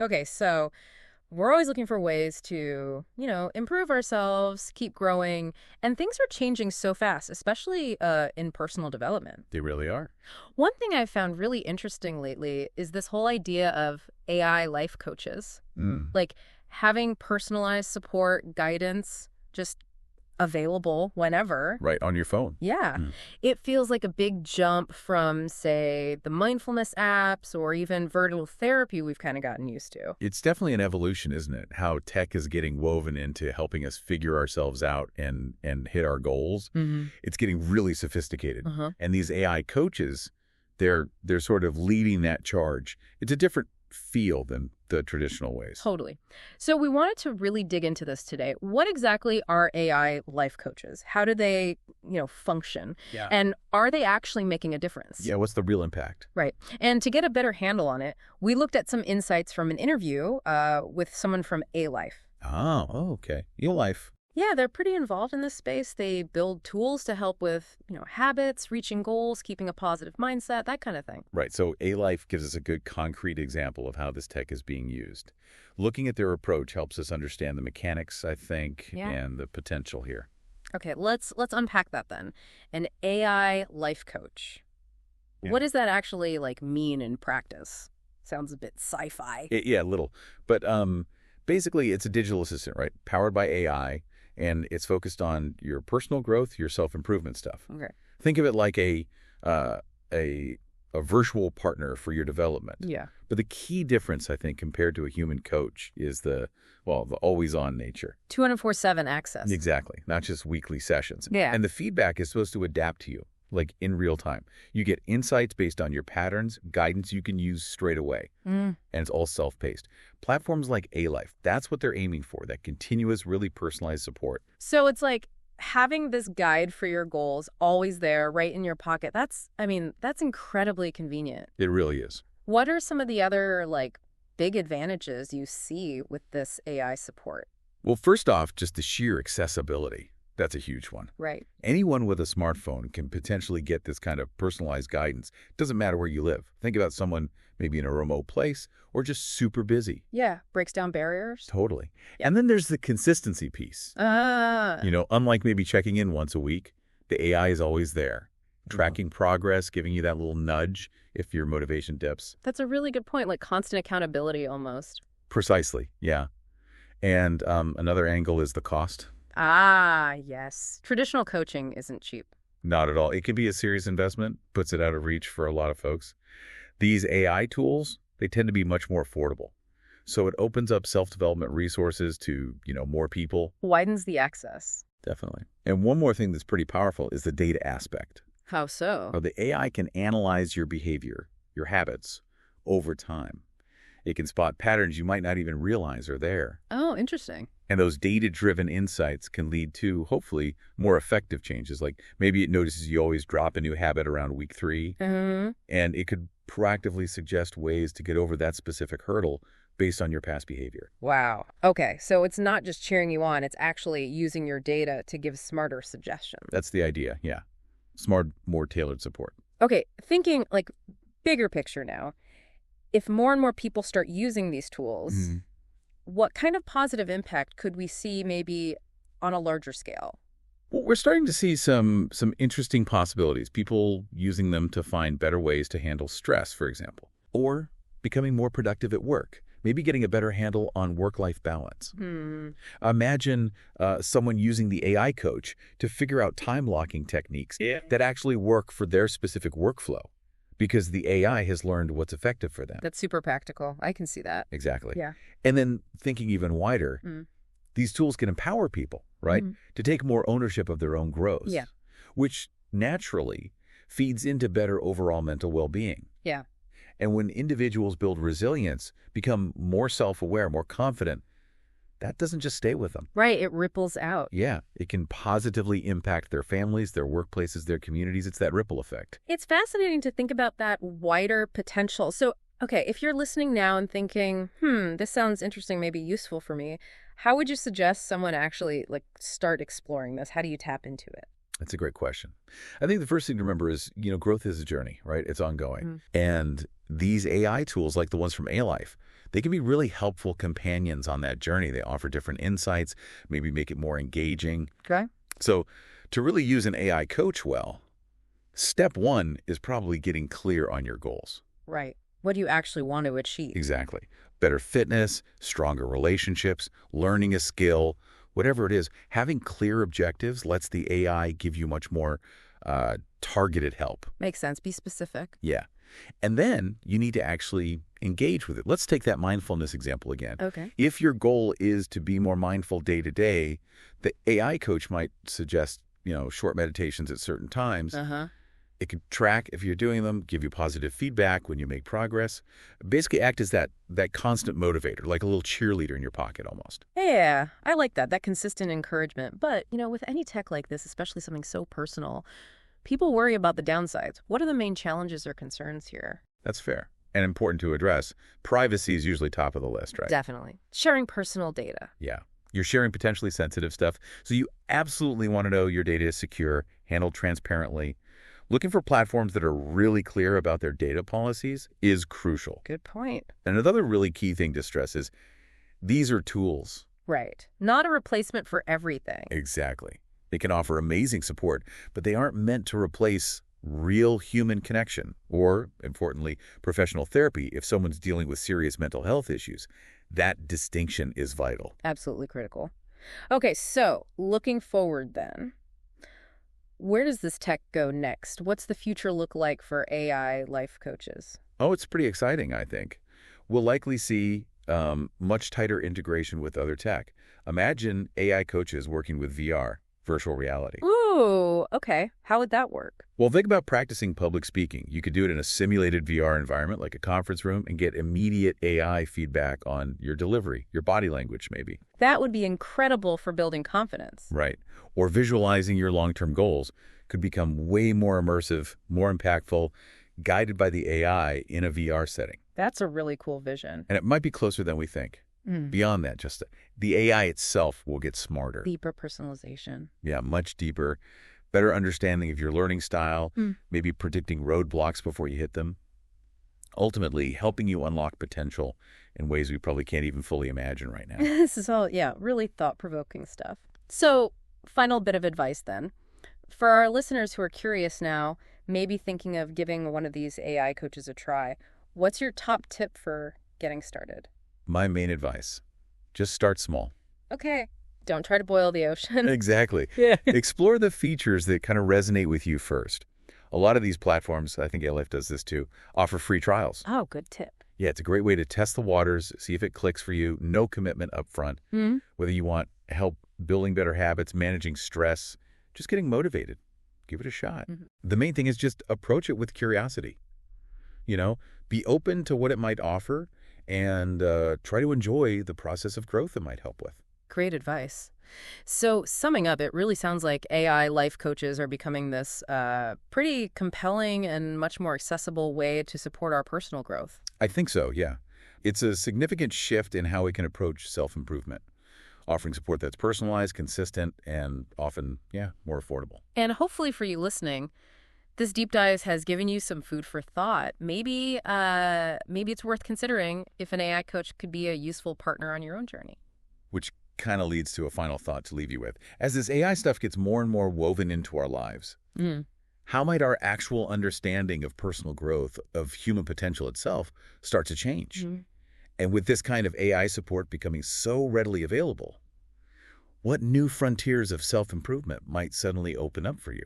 Okay, so we're always looking for ways to, improve ourselves, keep growing, and things are changing so fast, especially in personal development. They really are. One thing I've found really interesting lately is this whole idea of AI life coaches, Mm. like having personalized support, guidance, just available whenever. Right on your phone. Yeah, Mm. it feels like a big jump from, say, the mindfulness apps or even virtual therapy we've kind of gotten used to. It's definitely an evolution, isn't it? How tech is getting woven into helping us figure ourselves out and hit our goals. Mm-hmm. It's getting really sophisticated. Uh-huh. And these AI coaches, they're sort of leading that charge. It's a different feel than the traditional ways. Totally. So we wanted to really dig into this today. What exactly are AI life coaches? How do they, function? Yeah. And are they actually making a difference? Yeah, what's the real impact? Right. And to get a better handle on it, we looked at some insights from an interview with someone from A Life. Oh, okay. Your life. Yeah, they're pretty involved in this space. They build tools to help with, habits, reaching goals, keeping a positive mindset, that kind of thing. Right. So A-Life gives us a good concrete example of how this tech is being used. Looking at their approach helps us understand the mechanics, I think, Yeah. and the potential here. Okay, let's unpack that then. An AI life coach. Yeah. What does that actually mean in practice? Sounds a bit sci-fi. Yeah, a little. But basically, it's a digital assistant, right? Powered by AI, and it's focused on your personal growth, your self-improvement stuff. Okay. Think of it like uh, a virtual partner for your development. Yeah. But the key difference, I think, compared to a human coach is the always-on nature. 24/7 access. Exactly. Not just weekly sessions. Yeah. And the feedback is supposed to adapt to you, like in real time. You get insights based on your patterns, guidance you can use straight away. Mm. And it's all self-paced. Platforms like A-Life, that's what they're aiming for, that continuous, really personalized support. So it's like having this guide for your goals always there, right in your pocket. That's incredibly convenient. It really is. What are some of the other, big advantages you see with this AI support? Well, first off, just the sheer accessibility. That's a huge one. Right. Anyone with a smartphone can potentially get this kind of personalized guidance. Doesn't matter where you live. Think about someone maybe in a remote place or just super busy. Yeah. Breaks down barriers. Totally. Yeah. And then there's the consistency piece. Unlike maybe checking in once a week, the AI is always there, tracking progress, giving you that little nudge if your motivation dips. That's a really good point, like constant accountability almost. Precisely, yeah. And another angle is the cost. Ah, yes. Traditional coaching isn't cheap. Not at all. It can be a serious investment, puts it out of reach for a lot of folks. These AI tools, they tend to be much more affordable. So it opens up self-development resources to, more people. Widens the access. Definitely. And one more thing that's pretty powerful is the data aspect. How so? The AI can analyze your behavior, your habits, over time. It can spot patterns you might not even realize are there. Oh, interesting. And those data-driven insights can lead to, hopefully, more effective changes. Like maybe it notices you always drop a new habit around week 3, Mm-hmm. and it could proactively suggest ways to get over that specific hurdle based on your past behavior. Wow. Okay, so it's not just cheering you on, it's actually using your data to give smarter suggestions. That's the idea, yeah. Smart, more tailored support. Okay, thinking bigger picture now. If more and more people start using these tools, what kind of positive impact could we see maybe on a larger scale? Well, we're starting to see some interesting possibilities. People using them to find better ways to handle stress, for example, or becoming more productive at work. Maybe getting a better handle on work-life balance. Imagine someone using the AI coach to figure out time blocking techniques that actually work for their specific workflow because the AI has learned what's effective for them. That's super practical. I can see that. Exactly. Yeah. And then thinking even wider, these tools can empower people, right, to take more ownership of their own growth, Yeah. which naturally feeds into better overall mental well-being. Yeah. And when individuals build resilience, become more self-aware, more confident, that doesn't just stay with them. Right, it ripples out. Yeah, it can positively impact their families, their workplaces, their communities. It's that ripple effect. It's fascinating to think about that wider potential. So, okay, if you're listening now and thinking, this sounds interesting, maybe useful for me, how would you suggest someone actually start exploring this? How do you tap into it? That's a great question. I think the first thing to remember is, growth is a journey, right? It's ongoing. And these AI tools, like the ones from A-Life, They can be really helpful companions on that journey. They offer different insights, maybe make it more engaging. Okay. So to really use an AI coach well, step one is probably getting clear on your goals. Right. What do you actually want to achieve? Exactly. Better fitness, stronger relationships, learning a skill, whatever it is, having clear objectives lets the AI give you much more targeted help. Makes sense. Be specific. Yeah. And then you need to actually engage with it. Let's take that mindfulness example again. Okay. If your goal is to be more mindful day to day, the AI coach might suggest, short meditations at certain times. Uh-huh. It could track if you're doing them, give you positive feedback when you make progress. Basically act as that constant motivator, like a little cheerleader in your pocket almost. Yeah, I like that consistent encouragement. But, with any tech like this, especially something so personal, people worry about the downsides. What are the main challenges or concerns here? That's fair and important to address. Privacy is usually top of the list, right? Definitely. Sharing personal data. Yeah. You're sharing potentially sensitive stuff, so you absolutely want to know your data is secure, handled transparently. Looking for platforms that are really clear about their data policies is crucial. Good point. And another really key thing to stress is these are tools. Right. Not a replacement for everything. Exactly. They can offer amazing support, but they aren't meant to replace real human connection or, importantly, professional therapy if someone's dealing with serious mental health issues. That distinction is vital. Absolutely critical. Okay, so looking forward then, where does this tech go next? What's the future look like for AI life coaches? Oh, it's pretty exciting, I think. We'll likely see much tighter integration with other tech. Imagine AI coaches working with VR, virtual reality. Ooh, okay. How would that work? Well, think about practicing public speaking. You could do it in a simulated VR environment like a conference room and get immediate AI feedback on your delivery, your body language maybe. That would be incredible for building confidence. Right. Or visualizing your long-term goals could become way more immersive, more impactful, guided by the AI in a VR setting. That's a really cool vision. And it might be closer than we think. Beyond that, just the AI itself will get smarter. Deeper personalization. Yeah, much deeper. Better understanding of your learning style, maybe predicting roadblocks before you hit them. Ultimately, helping you unlock potential in ways we probably can't even fully imagine right now. This is all, really thought-provoking stuff. So, final bit of advice then. For our listeners who are curious now, maybe thinking of giving one of these AI coaches a try, what's your top tip for getting started? My main advice, just start small. Okay. Don't try to boil the ocean. Exactly. Yeah. Explore the features that kind of resonate with you first. A lot of these platforms, I think ALF does this too, offer free trials. Oh, good tip. Yeah, it's a great way to test the waters, see if it clicks for you. No commitment up front. Whether you want help building better habits, managing stress, just getting motivated, give it a shot. The main thing is just approach it with curiosity. Be open to what it might offer and try to enjoy the process of growth it might help with. Great advice. So summing up, it really sounds like AI life coaches are becoming this pretty compelling and much more accessible way to support our personal growth. I think so, yeah. It's a significant shift in how we can approach self-improvement, offering support that's personalized, consistent, and often, more affordable. And hopefully for you listening, this deep dive has given you some food for thought. Maybe it's worth considering if an AI coach could be a useful partner on your own journey. Which kind of leads to a final thought to leave you with. As this AI stuff gets more and more woven into our lives, how might our actual understanding of personal growth, of human potential itself, start to change? And with this kind of AI support becoming so readily available, what new frontiers of self-improvement might suddenly open up for you?